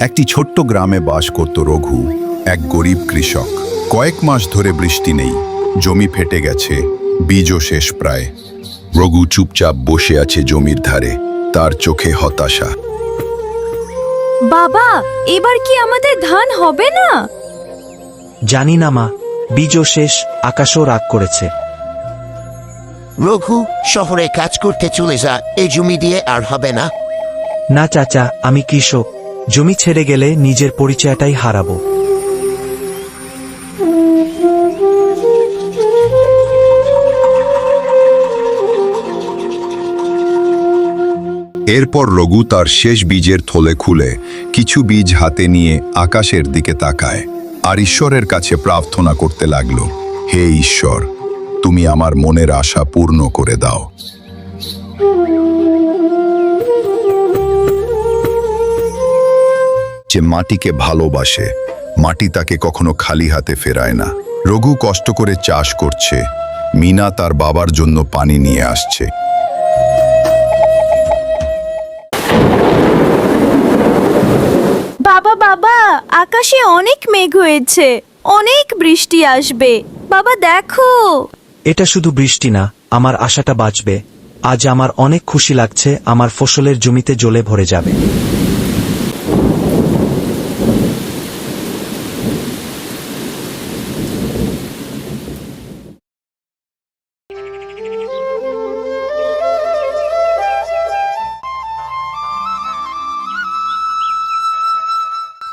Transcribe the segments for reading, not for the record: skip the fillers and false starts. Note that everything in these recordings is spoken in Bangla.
একটি ছোট্ট গ্রামে বাস করত রঘু, এক গরিব কৃষক। কয়েক মাস ধরে বৃষ্টি নেই, জমি ফেটে গেছে, বীজও শেষ প্রায়। রঘু চুপচাপ বসে আছে জমির ধারে, তার চোখে হতাশা। বাবা, এবার কি আমাদের ধান হবে না? জানি না মা, বীজও শেষ, আকাশও রাগ করেছে। রঘু, শহরে কাজ করতে চলে যা, এই জমি দিয়ে আর হবে না। না চাচা, আমি কৃষক, জমি ছেড়ে গেলে নিজের পরিচয়টাই হারাবো। এরপর রঘু তার শেষ বীজের থলে খুলে কিছু বীজ হাতে নিয়ে আকাশের দিকে তাকায় আর ঈশ্বরের কাছে প্রার্থনা করতে লাগলো, হে ঈশ্বর, তুমি আমার মনের আশা পূর্ণ করে দাও। যে মাটিকে ভালোবাসে, মাটি তাকে কখনো খালি হাতে ফেরায় না। রঘু কষ্ট করে চাষ করছে, মিনা তার বাবার জন্য পানি নিয়ে আসছে। বাবা বাবা, আকাশে অনেক মেঘ হয়েছে, অনেক বৃষ্টি আসবে। বাবা দেখো। এটা শুধু বৃষ্টি না, আমার আশাটা বাঁচবে। আজ আমার অনেক খুশি লাগছে, আমার ফসলের জমিতে জলে ভরে যাবে।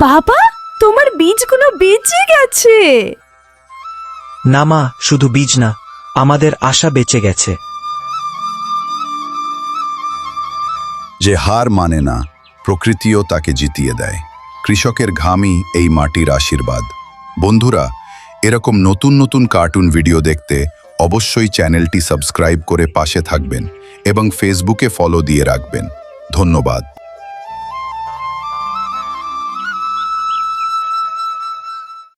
বাবা, তোমার বীজগুলো বেঁচে গেছে। না মা, শুধু বীজ না, আমাদের আশা বেঁচে গেছে। যে হার মানে না, প্রকৃতিও তাকে জিতিয়ে দেয়। কৃষকের ঘামই এই মাটির আশীর্বাদ। বন্ধুরা, এরকম নতুন নতুন কার্টুন ভিডিও দেখতে অবশ্যই চ্যানেলটি সাবস্ক্রাইব করে পাশে থাকবেন এবং ফেসবুকে ফলো দিয়ে রাখবেন। ধন্যবাদ।